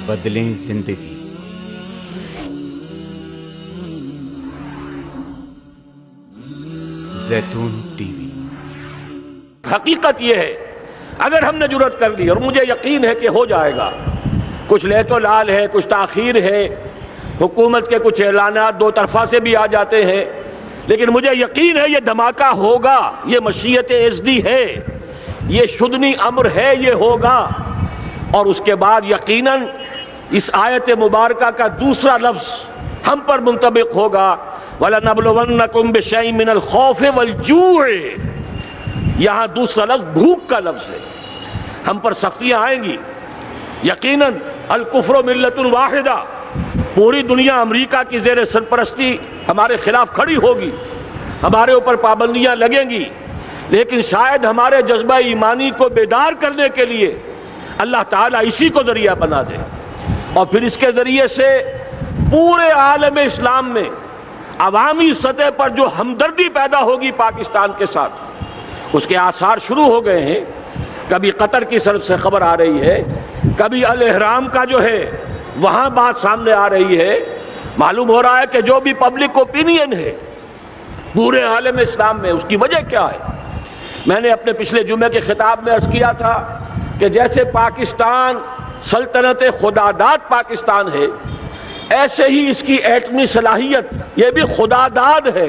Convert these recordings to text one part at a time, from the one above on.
بدلیں زندگی۔ زیتون ٹی وی۔ حقیقت یہ ہے، اگر ہم نے جرأت کر لی، اور مجھے یقین ہے کہ ہو جائے گا، کچھ لیت و لال ہے، کچھ تاخیر ہے، حکومت کے کچھ اعلانات دو طرفہ سے بھی آ جاتے ہیں، لیکن مجھے یقین ہے یہ دھماکہ ہوگا، یہ مشیت ازدی ہے، یہ شدنی امر ہے، یہ ہوگا۔ اور اس کے بعد یقیناً اس آیت مبارکہ کا دوسرا لفظ ہم پر منطبق ہوگا، وَلَنَبْلُوَنَّكُمْ بِشَيْءٍ مِّنَ الْخَوْفِ وَالْجُوعِ۔ یہاں دوسرا لفظ بھوک کا لفظ ہے، ہم پر سختیاں آئیں گی یقیناً۔ الکفر ملت واحدہ، پوری دنیا امریکہ کی زیر سرپرستی ہمارے خلاف کھڑی ہوگی، ہمارے اوپر پابندیاں لگیں گی، لیکن شاید ہمارے جذبہ ایمانی کو بیدار کرنے کے لیے اللہ تعالیٰ اسی کو ذریعہ بنا دے، اور پھر اس کے ذریعے سے پورے عالم اسلام میں عوامی سطح پر جو ہمدردی پیدا ہوگی پاکستان کے ساتھ، اس کے آثار شروع ہو گئے ہیں۔ کبھی قطر کی طرف سے خبر آ رہی ہے، کبھی الاحرام کا جو ہے وہاں بات سامنے آ رہی ہے۔ معلوم ہو رہا ہے کہ جو بھی پبلک اوپینین ہے پورے عالم اسلام میں، اس کی وجہ کیا ہے؟ میں نے اپنے پچھلے جمعے کے خطاب میں عرض کیا تھا کہ جیسے پاکستان سلطنت خداداد پاکستان ہے، ایسے ہی اس کی ایٹمی صلاحیت یہ بھی خداداد ہے،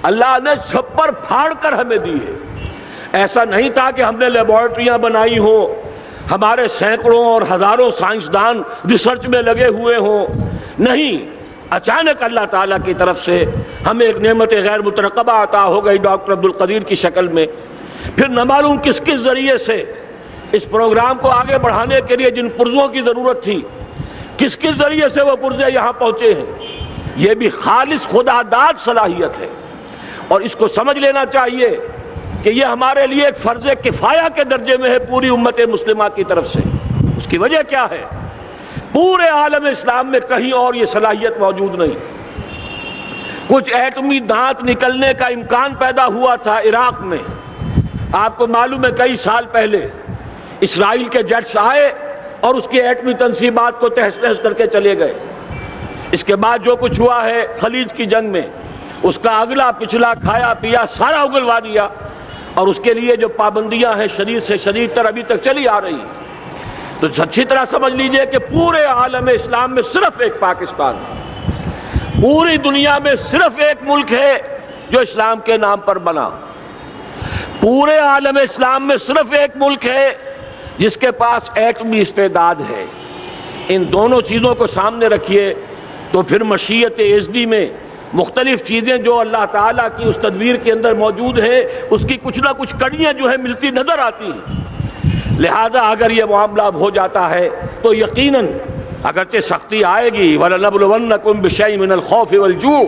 اللہ نے چھپر پھاڑ کر ہمیں دی ہے۔ ایسا نہیں تھا کہ ہم نے لیبارٹریاں بنائی ہوں، ہمارے سینکڑوں اور ہزاروں سائنسدان ریسرچ میں لگے ہوئے ہوں، نہیں، اچانک اللہ تعالیٰ کی طرف سے ہمیں ایک نعمت غیر مترقبہ عطا ہو گئی ڈاکٹر عبدالقدیر کی شکل میں۔ پھر نہ معلوم کس کس ذریعے سے اس پروگرام کو آگے بڑھانے کے لیے جن پرزوں کی ضرورت تھی، کس کس ذریعے سے وہ پرزے یہاں پہنچے ہیں۔ یہ بھی خالص خداداد صلاحیت ہے، اور اس کو سمجھ لینا چاہیے کہ یہ ہمارے لیے ایک فرض کفایہ کے درجے میں ہے پوری امت مسلمہ کی طرف سے۔ اس کی وجہ کیا ہے؟ پورے عالم اسلام میں کہیں اور یہ صلاحیت موجود نہیں۔ کچھ ایٹمی دانت نکلنے کا امکان پیدا ہوا تھا عراق میں، آپ کو معلوم ہے کئی سال پہلے اسرائیل کے جیٹس آئے اور اس کی ایٹمی تنصیبات کو تہس نہس کر کے چلے گئے۔ اس کے بعد جو کچھ ہوا ہے خلیج کی جنگ میں، اس کا اگلا پچھلا کھایا پیا سارا اگلوا دیا، اور اس کے لیے جو پابندیاں ہیں شدید سے شدید تر ابھی تک چلی آ رہی ہیں۔ تو اچھی طرح سمجھ لیجئے کہ پورے عالم اسلام میں صرف ایک پاکستان ہے، پوری دنیا میں صرف ایک ملک ہے جو اسلام کے نام پر بنا، پورے عالم اسلام میں صرف ایک ملک ہے جس کے پاس ایٹمی استعداد ہے۔ ان دونوں چیزوں کو سامنے رکھیے تو پھر مشیت ازدی میں مختلف چیزیں جو اللہ تعالیٰ کی اس تدبیر کے اندر موجود ہیں، اس کی کچھ نہ کچھ کڑیاں جو ہے ملتی نظر آتی ہیں۔ لہذا اگر یہ معاملہ ہو جاتا ہے تو یقیناً اگرچہ سختی آئے گی، وَلَنَبْلُوَنَّكُمْ بِشَيْءٍ مِّنَ الْخَوْفِ وَالْجُوعِ،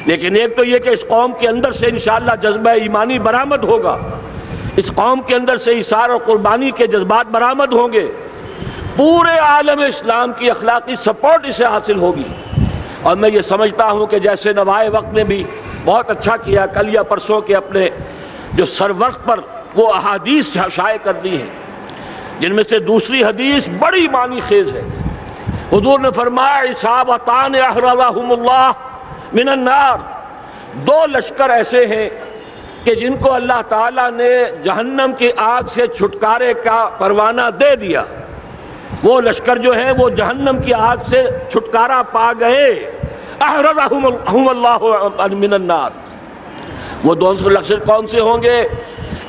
لیکن ایک تو یہ کہ اس قوم کے اندر سے انشاءاللہ جذبہ ایمانی برآمد ہوگا، اس قوم کے اندر سے اثار اور قربانی کے جذبات برآمد ہوں گے، پورے عالم اسلام کی اخلاقی سپورٹ اسے حاصل ہوگی۔ اور میں یہ سمجھتا ہوں کہ جیسے نوائے وقت نے بھی بہت اچھا کیا، کل یا پرسوں کے اپنے جو سر وقت پر وہ احادیث شائع کر دی ہیں، جن میں سے دوسری حدیث بڑی معنی خیز ہے۔ حضور نے فرمایا اصابتان احرزہم اللہ من النار، دو لشکر ایسے ہیں کہ جن کو اللہ تعالیٰ نے جہنم کی آگ سے چھٹکارے کا پروانہ دے دیا، وہ لشکر جو ہیں وہ جہنم کی آگ سے چھٹکارا پا گئے، احرزہم اللہ من النار۔ وہ دونوں لشکر کون سے ہوں گے؟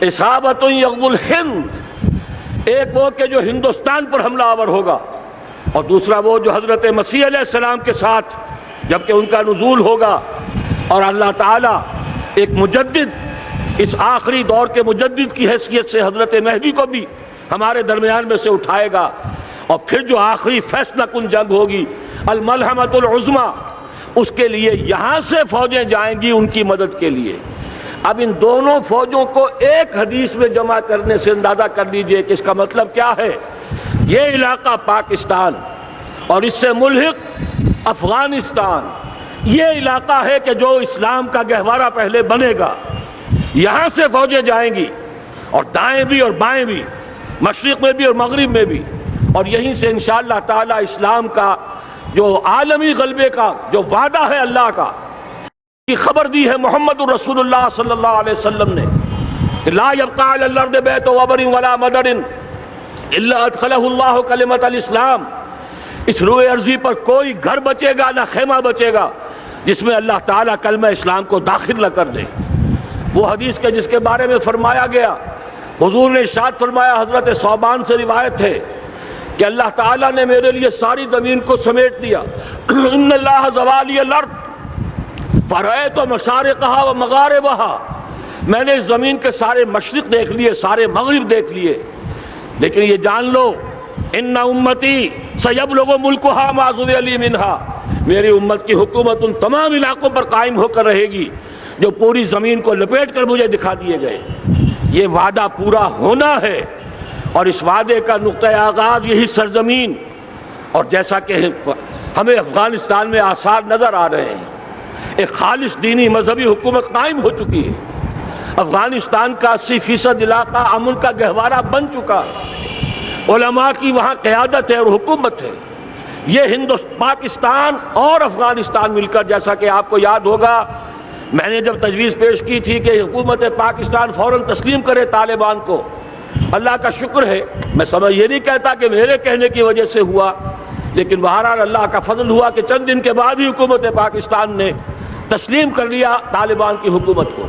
اصابت یغزو الہند، ایک وہ کہ جو ہندوستان پر حملہ آور ہوگا، اور دوسرا وہ جو حضرت مسیح علیہ السلام کے ساتھ جبکہ ان کا نزول ہوگا، اور اللہ تعالیٰ ایک مجدد، اس آخری دور کے مجدد کی حیثیت سے حضرت مہدی کو بھی ہمارے درمیان میں سے اٹھائے گا، اور پھر جو آخری فیصلہ کن جنگ ہوگی الملحمۃ العظمیٰ، اس کے لیے یہاں سے فوجیں جائیں گی ان کی مدد کے لیے۔ اب ان دونوں فوجوں کو ایک حدیث میں جمع کرنے سے اندازہ کر لیجئے کہ اس کا مطلب کیا ہے۔ یہ علاقہ پاکستان اور اس سے ملحق افغانستان، یہ علاقہ ہے کہ جو اسلام کا گہوارہ پہلے بنے گا، یہاں سے فوجیں جائیں گی، اور دائیں بھی اور بائیں بھی، مشرق میں بھی اور مغرب میں بھی، اور یہیں سے انشاءاللہ تعالی اسلام کا جو عالمی غلبے کا جو وعدہ ہے اللہ کا کی خبر دی ہے محمد رسول اللہ صلی اللہ علیہ وسلم نے کہ لا يبقى على الارض بیت وبر ولا مدر الا ادخلہ اللہ کلمۃ الاسلام، اس روئے ارضی پر کوئی گھر بچے گا نہ خیمہ بچے گا جس میں اللہ تعالیٰ کلمہ اسلام کو داخل نہ کر دے۔ وہ حدیث کے جس کے بارے میں فرمایا گیا، حضور نے ارشاد فرمایا، حضرت ثوبان سے روایت ہے کہ اللہ تعالیٰ نے میرے لیے ساری زمین کو سمیٹ دیا۔ ان اللہ زوالی الارض فرأیت مشارقها ومغاربها، میں نے اس زمین کے سارے مشرق دیکھ لیے، سارے مغرب دیکھ لیے، لیکن یہ جان لو ان امتی سیبلغ ملکها ما ذوی لی منها، میری امت کی حکومت ان تمام علاقوں پر قائم ہو کر رہے گی جو پوری زمین کو لپیٹ کر مجھے دکھا دیے گئے۔ یہ وعدہ پورا ہونا ہے، اور اس وعدے کا نقطہ آغاز یہی سرزمین، اور جیسا کہ ہمیں افغانستان میں آثار نظر آ رہے ہیں، ایک خالص دینی مذہبی حکومت قائم ہو چکی ہے۔ افغانستان کا 80% علاقہ امن کا گہوارہ بن چکا ہے، علماء کی وہاں قیادت ہے اور حکومت ہے۔ یہ پاکستان اور افغانستان مل کر، جیسا کہ آپ کو یاد ہوگا میں نے جب تجویز پیش کی تھی کہ حکومت پاکستان فوراً تسلیم کرے طالبان کو، اللہ کا شکر ہے، میں یہ نہیں کہتا کہ میرے کہنے کی وجہ سے ہوا، لیکن بہرحال اللہ کا فضل ہوا کہ چند دن کے بعد ہی حکومت پاکستان نے تسلیم کر لیا طالبان کی حکومت کو۔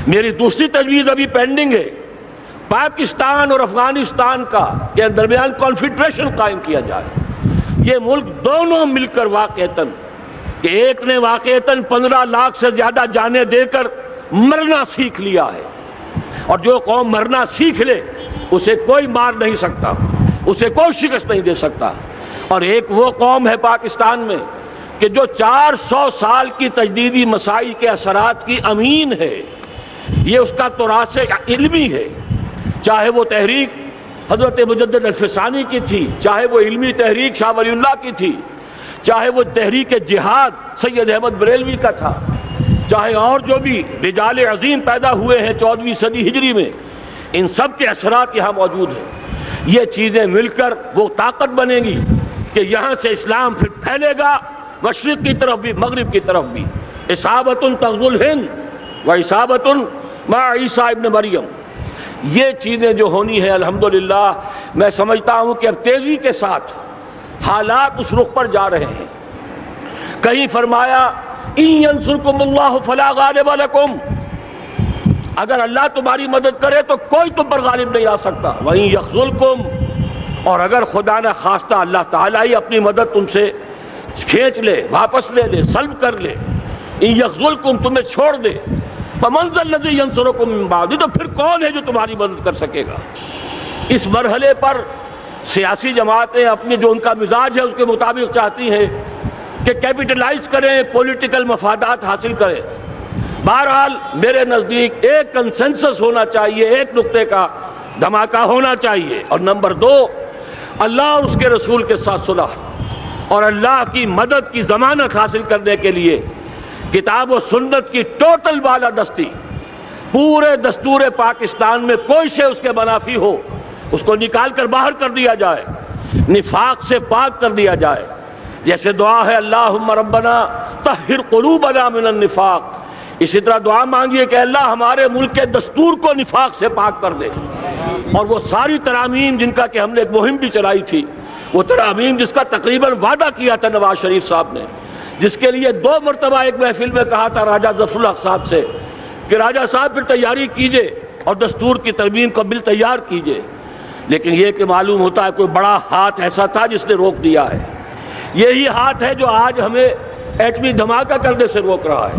میری دوسری تجویز ابھی پینڈنگ ہے، پاکستان اور افغانستان کا کے درمیان کانفیڈریشن قائم کیا جائے۔ یہ ملک دونوں مل کر واقعتاً، کہ ایک نے واقعتاً 15 لاکھ سے زیادہ جانیں دے کر مرنا سیکھ لیا ہے، اور جو قوم مرنا سیکھ لے اسے کوئی مار نہیں سکتا، اسے کوئی شکست نہیں دے سکتا، اور ایک وہ قوم ہے پاکستان میں کہ جو 400 سال کی تجدیدی مسائی کے اثرات کی امین ہے، یہ اس کا تراث علمی ہے، چاہے وہ تحریک حضرت مجدد الفسانی کی تھی، چاہے وہ علمی تحریک شاہ ولی اللہ کی تھی، چاہے وہ تحریک جہاد سید احمد بریلوی کا تھا، چاہے اور جو بھی رجال عظیم پیدا ہوئے ہیں 14ویں صدی ہجری میں، ان سب کے اثرات یہاں موجود ہیں۔ یہ چیزیں مل کر وہ طاقت بنے گی کہ یہاں سے اسلام پھر پھیلے گا، مشرق کی طرف بھی مغرب کی طرف بھی۔ اصابۃ تغزو الہند و اصابۃ مع عیسیٰ ابن مریم، یہ چیزیں جو ہونی ہیں الحمدللہ میں سمجھتا ہوں کہ اب تیزی کے ساتھ حالات اس رخ پر جا رہے ہیں۔ کہیں فرمایا ان ینصرکم اللہ فلا غالب لکم، اگر اللہ تمہاری مدد کرے تو کوئی تم پر غالب نہیں آ سکتا، وَإِن یخذلکم، اور اگر خدا نہ خواستہ اللہ تعالیٰ ہی اپنی مدد تم سے کھینچ لے، واپس لے لے، سلب کر لے، ان یخذلکم، تمہیں چھوڑ دے، فمن ذا الذی ینصرکم من بعد، تو پھر کون ہے جو تمہاری مدد کر سکے گا۔ اس مرحلے پر سیاسی جماعتیں اپنی جو ان کا مزاج ہے اس کے مطابق چاہتی ہیں کہ کیپٹلائز کریں، پولیٹیکل مفادات حاصل کریں۔ بہرحال میرے نزدیک ایک کنسنسس ہونا چاہیے، ایک نقطے کا دھماکہ ہونا چاہیے، اور نمبر 2 اللہ اور اس کے رسول کے ساتھ صلح اور اللہ کی مدد کی ضمانت حاصل کرنے کے لیے کتاب و سنت کی ٹوٹل بالادستی، پورے دستور پاکستان میں کوئی شے اس کے منافی ہو اس کو نکال کر باہر کر دیا جائے، نفاق سے پاک کر دیا جائے۔ جیسے دعا ہے اللہم ربنا طہر قلوبنا من النفاق، اسی طرح دعا مانگیے کہ اللہ ہمارے ملک کے دستور کو نفاق سے پاک کر دے۔ اور وہ ساری ترامیم جن کا کہ ہم نے ایک مہم بھی چلائی تھی، وہ ترامیم جس کا تقریباً وعدہ کیا تھا نواز شریف صاحب نے، جس کے لیے 2 مرتبہ ایک محفل میں کہا تھا راجہ ظفر الحق صاحب سے کہ راجہ صاحب پھر تیاری کیجئے اور دستور کی ترمیم کا بل تیار کیجئے، لیکن یہ کہ معلوم ہوتا ہے کوئی بڑا ہاتھ ایسا تھا جس نے روک دیا ہے۔ یہی ہاتھ ہے جو آج ہمیں ایٹمی دھماکہ کرنے سے روک رہا ہے۔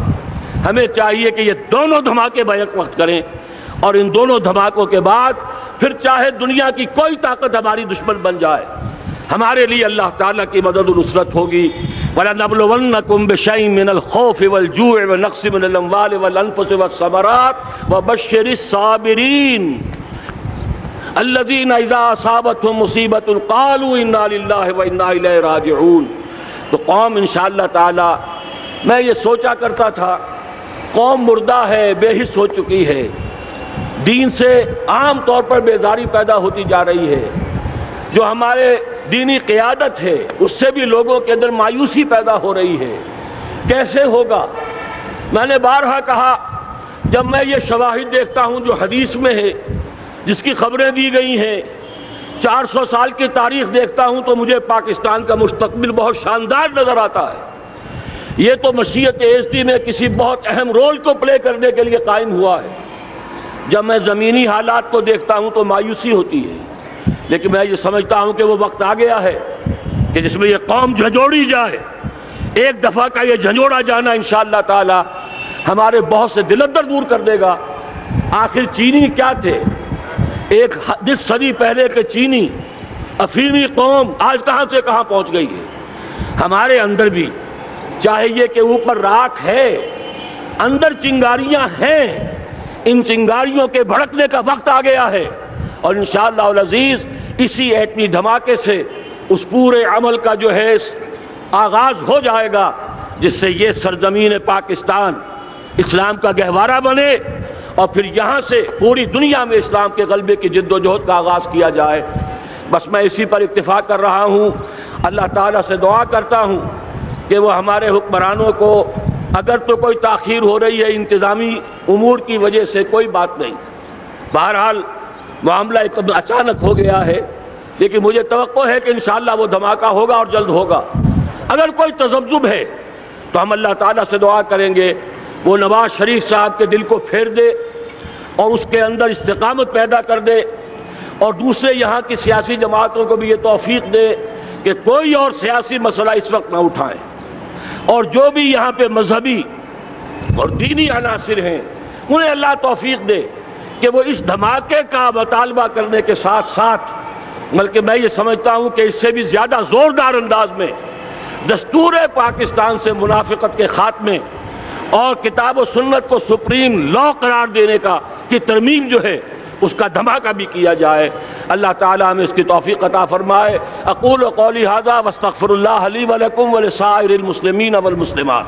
ہمیں چاہیے کہ یہ دونوں دھماکے بیک وقت کریں، اور ان دونوں دھماکوں کے بعد پھر چاہے دنیا کی کوئی طاقت ہماری دشمن بن جائے، ہمارے لیے اللہ تعالیٰ کی مدد و نصرت ہوگی۔ وَلَنَبْلُوَنَّكُمْ بِشَيْءٍ مِّنَ الْخَوْفِ وَالْجُوعِ وَنَقْصٍ مِّنَ الْأَمْوَالِ وَالْأَنفُسِ وَالثَّمَرَاتِ وَبَشِّرِ الصَّابِرِينَ الَّذِينَ إِذَا أَصَابَتْهُم مُّصِيبَةٌ قَالُوا إِنَّا لِلَّهِ وَإِنَّا إِلَيْهِ رَاجِعُونَ۔ تو قوم انشاءاللہ تعالی، میں یہ سوچا کرتا تھا قوم مردہ ہے، بے حس ہو چکی ہے، دین سے عام طور پر بیزاری پیدا ہوتی جا رہی ہے۔ جو ہمارے دینی قیادت ہے اس سے بھی لوگوں کے اندر مایوسی پیدا ہو رہی ہے. کیسے ہوگا؟ میں نے بارہا کہا، جب میں یہ شواہد دیکھتا ہوں جو حدیث میں ہے، جس کی خبریں دی گئی ہیں، 400 سال کی تاریخ دیکھتا ہوں، تو مجھے پاکستان کا مستقبل بہت شاندار نظر آتا ہے. یہ تو مشیت ایزدی میں کسی بہت اہم رول کو پلے کرنے کے لیے قائم ہوا ہے. جب میں زمینی حالات کو دیکھتا ہوں تو مایوسی ہوتی ہے، لیکن میں یہ سمجھتا ہوں کہ وہ وقت آ گیا ہے کہ جس میں یہ قوم جھنجھوڑی جائے. ایک دفعہ کا یہ جھنجھوڑا جانا انشاءاللہ تعالی ہمارے بہت سے دل اندر دور کر دے گا. آخر چینی کیا تھے؟ ایک 10 صدی پہلے کے چینی افریقی قوم آج کہاں سے کہاں پہنچ گئی ہے. ہمارے اندر بھی چاہے یہ کہ اوپر راکھ ہے، اندر چنگاریاں ہیں، ان چنگاریوں کے بھڑکنے کا وقت آ گیا ہے، اور انشاءاللہ العزیز اسی ایٹمی دھماکے سے اس پورے عمل کا جو ہے آغاز ہو جائے گا، جس سے یہ سرزمین پاکستان اسلام کا گہوارہ بنے، اور پھر یہاں سے پوری دنیا میں اسلام کے غلبے کی جد و جہد کا آغاز کیا جائے. بس میں اسی پر اکتفا کر رہا ہوں. اللہ تعالیٰ سے دعا کرتا ہوں کہ وہ ہمارے حکمرانوں کو، اگر تو کوئی تاخیر ہو رہی ہے انتظامی امور کی وجہ سے، کوئی بات نہیں، بہرحال معاملہ ایک اچانک ہو گیا ہے، لیکن مجھے توقع ہے کہ انشاءاللہ وہ دھماکہ ہوگا اور جلد ہوگا. اگر کوئی تذبذب ہے تو ہم اللہ تعالیٰ سے دعا کریں گے وہ نواز شریف صاحب کے دل کو پھیر دے اور اس کے اندر استقامت پیدا کر دے، اور دوسرے یہاں کی سیاسی جماعتوں کو بھی یہ توفیق دے کہ کوئی اور سیاسی مسئلہ اس وقت نہ اٹھائیں، اور جو بھی یہاں پہ مذہبی اور دینی عناصر ہیں انہیں اللہ توفیق دے کہ وہ اس دھماکے کا مطالبہ کرنے کے ساتھ ساتھ، بلکہ میں یہ سمجھتا ہوں کہ اس سے بھی زیادہ زوردار انداز میں دستور پاکستان سے منافقت کے خاتمے اور کتاب و سنت کو سپریم لا قرار دینے کی ترمیم جو ہے اس کا دھماکہ بھی کیا جائے. اللہ تعالیٰ ہمیں اس کی توفیق عطا فرمائے. اقول قولی ھذا واستغفر اللہ لی ولکم ولسائر المسلمین والمسلمات.